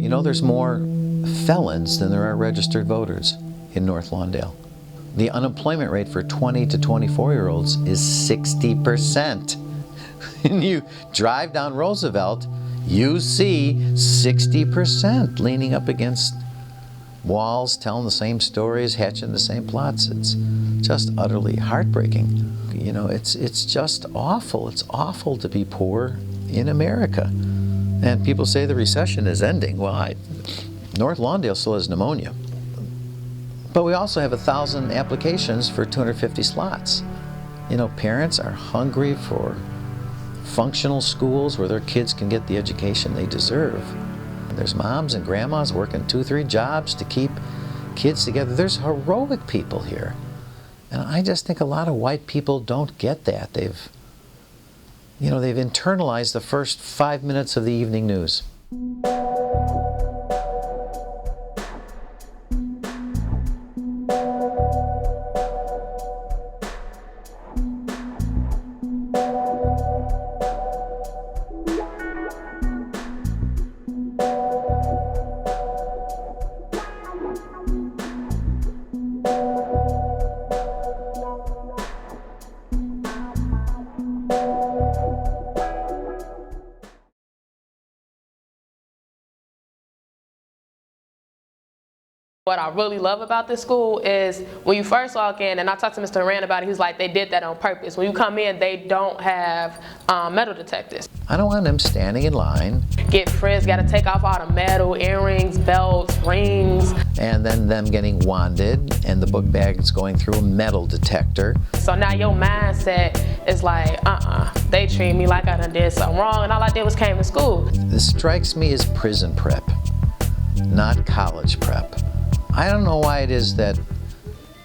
You know, there's more felons than there are registered voters in North Lawndale. The unemployment rate for 20 to 24-year-olds is 60%. And you drive down Roosevelt, you see 60% leaning up against walls, telling the same stories, hatching the same plots. It's just utterly heartbreaking. You know, it's just awful. It's awful to be poor in America. And people say the recession is ending. Well, North Lawndale still has pneumonia. But we also have 1,000 applications for 250 slots. You know, parents are hungry for functional schools where their kids can get the education they deserve. There's moms and grandmas working 2-3 jobs to keep kids together. There's heroic people here. And I just think a lot of white people don't get that. They've internalized the first 5 minutes of the evening news. What I really love about this school is when you first walk in, and I talked to Mr. Rand about it, he was like, they did that on purpose. When you come in, they don't have metal detectors. I don't want them standing in line. Get frisked, got to take off all the metal, earrings, belts, rings. And then them getting wanded, and the book bag is going through a metal detector. So now your mindset is like, they treat me like I done did something wrong, and all I did was came to school. This strikes me as prison prep, not college prep. I don't know why it is that,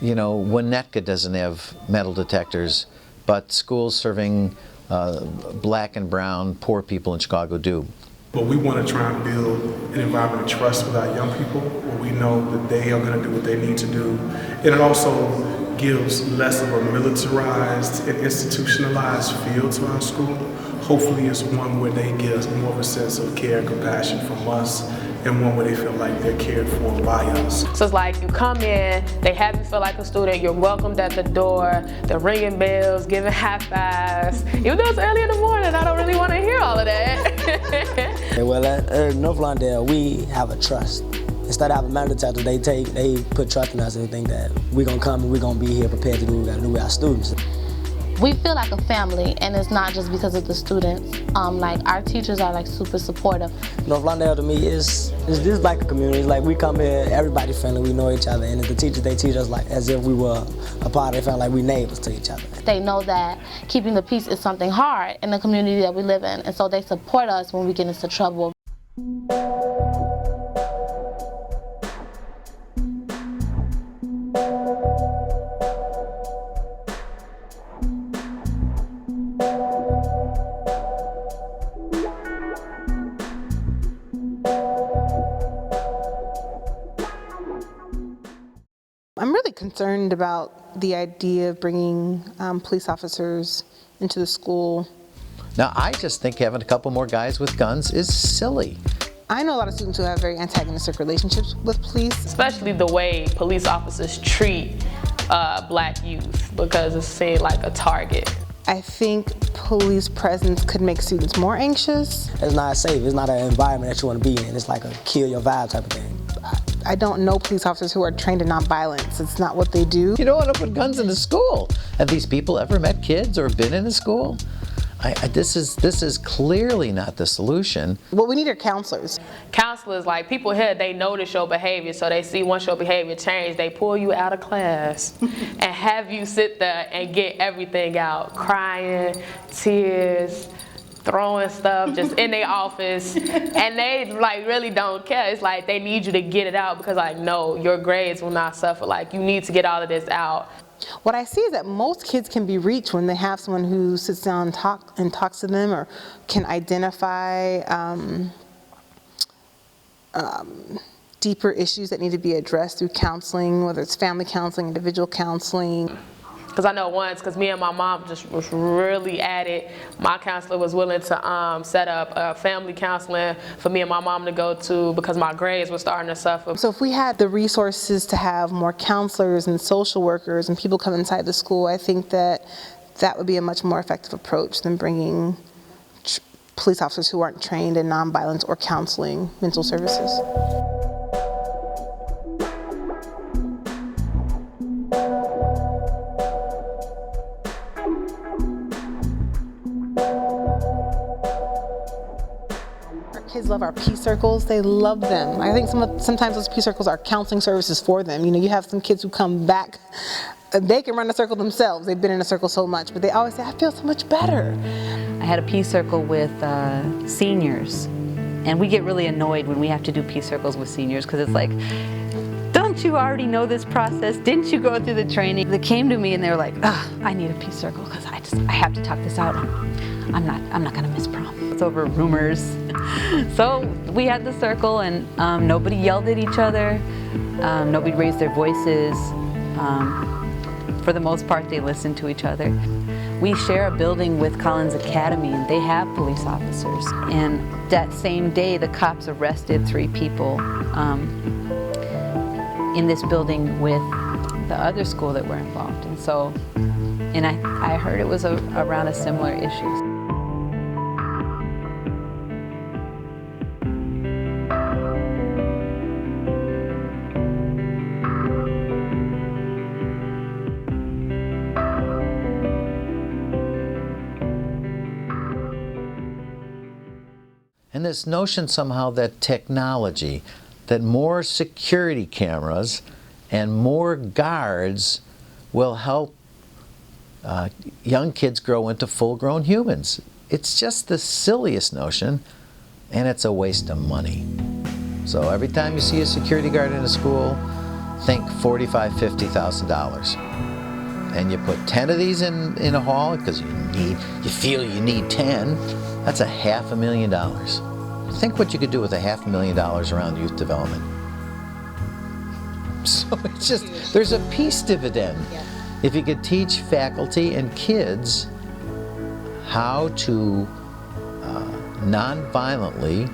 you know, Winnetka doesn't have metal detectors, but schools serving black and brown poor people in Chicago do. But we want to try and build an environment of trust with our young people, where we know that they are going to do what they need to do. And it also gives less of a militarized and institutionalized feel to our school. Hopefully it's one where they get more of a sense of care and compassion from us, and one where they feel like they're cared for by us. So it's like you come in, they have you feel like a student, you're welcomed at the door, they're ringing bells, giving high fives. Even though it's early in the morning, I don't really want to hear all of that. Well, at North Lawndale, we have a trust. Instead of having metal detectors, they put trust in us and think that we're gonna come and we're gonna be here prepared to do what we gotta do with our students. We feel like a family, and it's not just because of the students. Like our teachers are like super supportive. North Lawndale to me is just like a community. It's like we come here, everybody friendly, we know each other, and the teachers, they teach us like as if we were a part of it, felt like we neighbors to each other. They know that keeping the peace is something hard in the community that we live in, and so they support us when we get into trouble. I'm really concerned about the idea of bringing police officers into the school. Now, I just think having a couple more guys with guns is silly. I know a lot of students who have very antagonistic relationships with police. Especially the way police officers treat black youth, because it's seen like a target. I think police presence could make students more anxious. It's not safe. It's not an environment that you want to be in. It's like a kill your vibe type of thing. I don't know police officers who are trained in nonviolence. It's not what they do. You don't want to put guns in the school. Have these people ever met kids or been in a school? This is clearly not the solution. What we need are counselors. Counselors, like people here, they notice your behavior, so they see once your behavior changes, they pull you out of class and have you sit there and get everything out, crying, tears, throwing stuff just in their office, and they like really don't care. It's like they need you to get it out because like, no, your grades will not suffer. Like you need to get all of this out. What I see is that most kids can be reached when they have someone who sits down and talks to them, or can identify deeper issues that need to be addressed through counseling, whether it's family counseling, individual counseling. Because I know once, because me and my mom just was really at it, my counselor was willing to set up a family counseling for me and my mom to go to because my grades were starting to suffer. So if we had the resources to have more counselors and social workers and people come inside the school, I think that that would be a much more effective approach than bringing police officers who aren't trained in nonviolence or counseling mental services. Kids love our peace circles. They love them. I think sometimes those peace circles are counseling services for them. You know, you have some kids who come back, they can run a circle themselves. They've been in a circle so much, but they always say, I feel so much better. I had a peace circle with seniors, and we get really annoyed when we have to do peace circles with seniors because it's like, don't you already know this process? Didn't you go through the training? They came to me and they were like, I need a peace circle because I have to talk this out. I'm not gonna miss prom. It's over rumors. So we had the circle, and nobody yelled at each other. Nobody raised their voices. For the most part, they listened to each other. We share a building with Collins Academy, and they have police officers. And that same day, the cops arrested 3 people in this building with the other school that were involved. And so, and I heard it was around a similar issue. And this notion somehow that technology, that more security cameras and more guards will help young kids grow into full-grown humans. It's just the silliest notion, and it's a waste of money. So every time you see a security guard in a school, think $45,000, $50,000. And you put 10 of these in a hall because you feel you need 10. That's $500,000. Think what you could do with $500,000 around youth development. So it's just, there's a peace dividend. If you could teach faculty and kids how to non-violently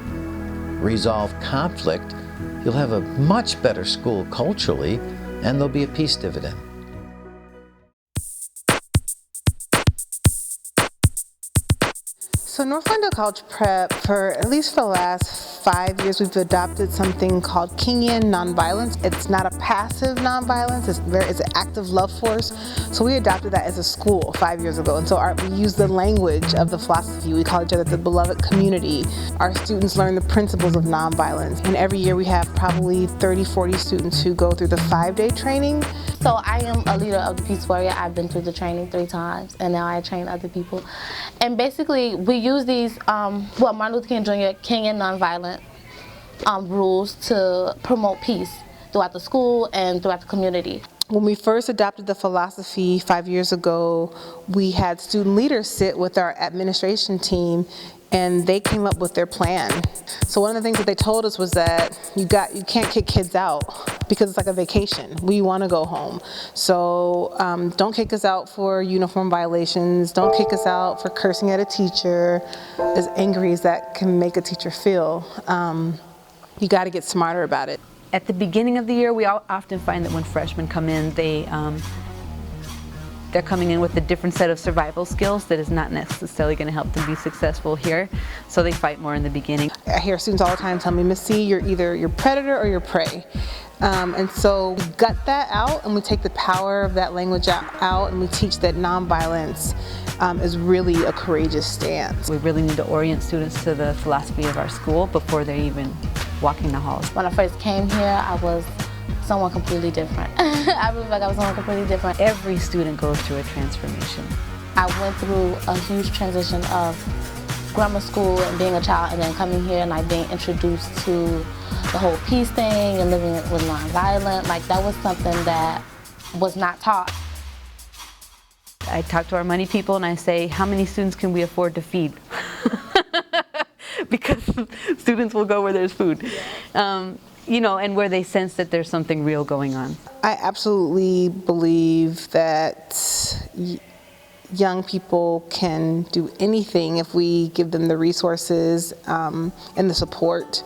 resolve conflict, you'll have a much better school culturally, and there'll be a peace dividend. So North Lawndale College Prep, for at least for the last 5 years, we've adopted something called Kingian nonviolence. It's not a passive nonviolence, it's an active love force. So we adopted that as a school 5 years ago. And so we use the language of the philosophy. We call each other the beloved community. Our students learn the principles of nonviolence. And every year we have probably 30, 40 students who go through the 5-day training. So I am a leader of the Peace Warrior. I've been through the training 3 times, and now I train other people. And basically, we use these, Martin Luther King Jr. Kingian nonviolent rules to promote peace throughout the school and throughout the community. When we first adopted the philosophy 5 years ago, we had student leaders sit with our administration team, and they came up with their plan. So one of the things that they told us was that you can't kick kids out because it's like a vacation. We want to go home. So don't kick us out for uniform violations. Don't kick us out for cursing at a teacher, as angry as that can make a teacher feel. You got to get smarter about it. At the beginning of the year, we often find that when freshmen come in, they're coming in with a different set of survival skills that is not necessarily going to help them be successful here, so they fight more in the beginning. I hear students all the time tell me, Miss C, you're either your predator or your prey. And so we gut that out, and we take the power of that language out, and we teach that nonviolence is really a courageous stance. We really need to orient students to the philosophy of our school before they're even walking the halls. When I first came here, I was someone completely different. I really feel like I was someone completely different. Every student goes through a transformation. I went through a huge transition of grammar school and being a child, and then coming here and like being introduced to the whole peace thing and living with nonviolent. Like that was something that was not taught. I talk to our money people and I say, how many students can we afford to feed? Because students will go where there's food. You know, and where they sense that there's something real going on. I absolutely believe that young people can do anything if we give them the resources and the support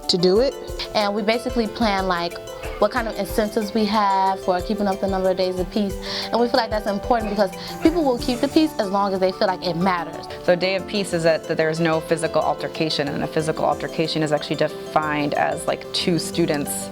to do it. And we basically plan like what kind of incentives we have for keeping up the number of days of peace. And we feel like that's important because people will keep the peace as long as they feel like it matters. So Day of Peace is that there is no physical altercation, and a physical altercation is actually defined as like two students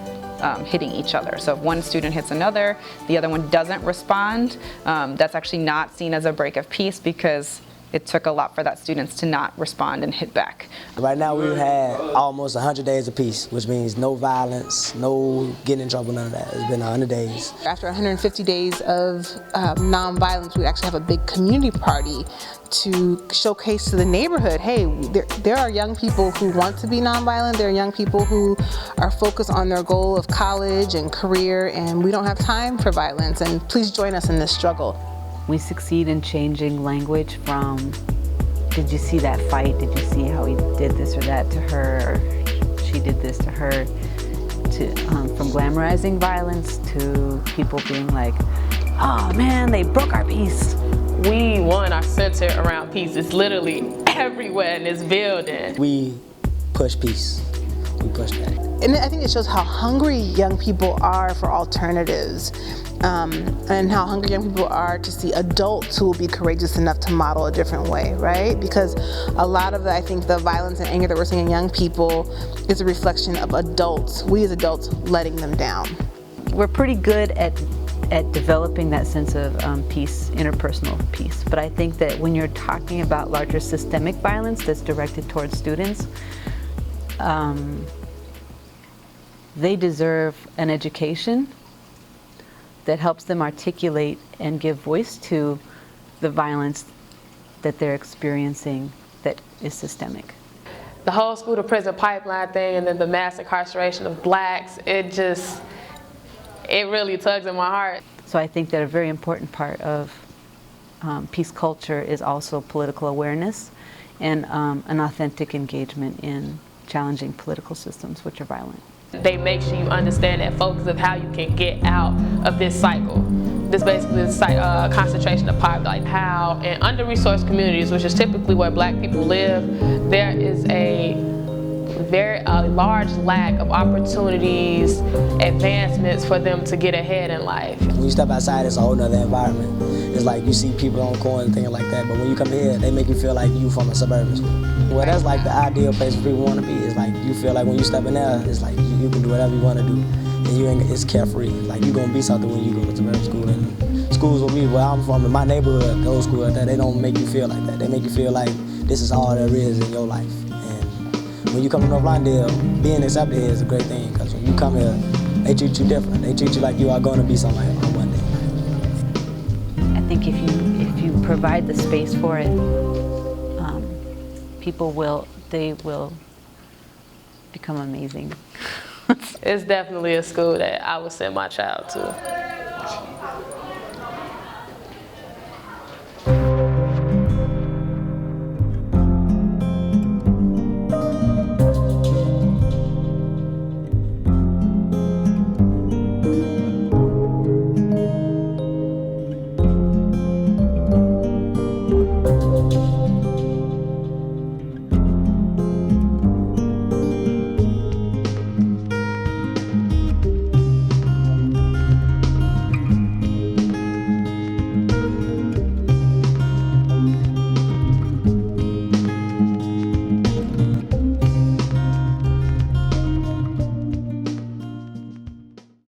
hitting each other. So if one student hits another, the other one doesn't respond, that's actually not seen as a break of peace because it took a lot for that students to not respond and hit back. Right now we've had almost 100 days of peace, which means no violence, no getting in trouble, none of that. It's been 100 days. After 150 days of nonviolence, we actually have a big community party to showcase to the neighborhood, hey, there are young people who want to be nonviolent, there are young people who are focused on their goal of college and career, and we don't have time for violence, and please join us in this struggle. We succeed in changing language from, did you see that fight? Did you see how he did this or that to her? Or she did this to her? To, from glamorizing violence to people being like, oh man, they broke our peace. We want our center around peace. It's literally everywhere in this building. We push peace. We push that. And I think it shows how hungry young people are for alternatives. And how hungry young people are to see adults who will be courageous enough to model a different way, right? Because a lot of I think the violence and anger that we're seeing in young people is a reflection of adults, we as adults, letting them down. We're pretty good at developing that sense of peace, interpersonal peace. But I think that when you're talking about larger systemic violence that's directed towards students, they deserve an education that helps them articulate and give voice to the violence that they're experiencing that is systemic. The whole school to prison pipeline thing and then the mass incarceration of blacks, it really tugs at my heart. So I think that a very important part of peace culture is also political awareness and an authentic engagement in challenging political systems which are violent. They make sure you understand that focus of how you can get out of this cycle. This basically is concentration of poverty, like how in under-resourced communities, which is typically where black people live, there is a very large lack of opportunities, advancements for them to get ahead in life. When you step outside, it's a whole nother environment. It's like you see people on corners and things like that, but when you come here, they make you feel like you from a suburban school. Well, that's like the ideal place where people want to be. It's like you feel like when you step in there, it's like you can do whatever you want to do. And it's carefree. Like you're going to be something when you go to suburban school. And schools where I'm from, in my neighborhood, those schools like that, they don't make you feel like that. They make you feel like this is all there is in your life. When you come to North Lawndale, being accepted here is a great thing because when you come here, they treat you different. They treat you like you are going to be somebody one day. I think if you provide the space for it, people will become amazing. It's definitely a school that I would send my child to.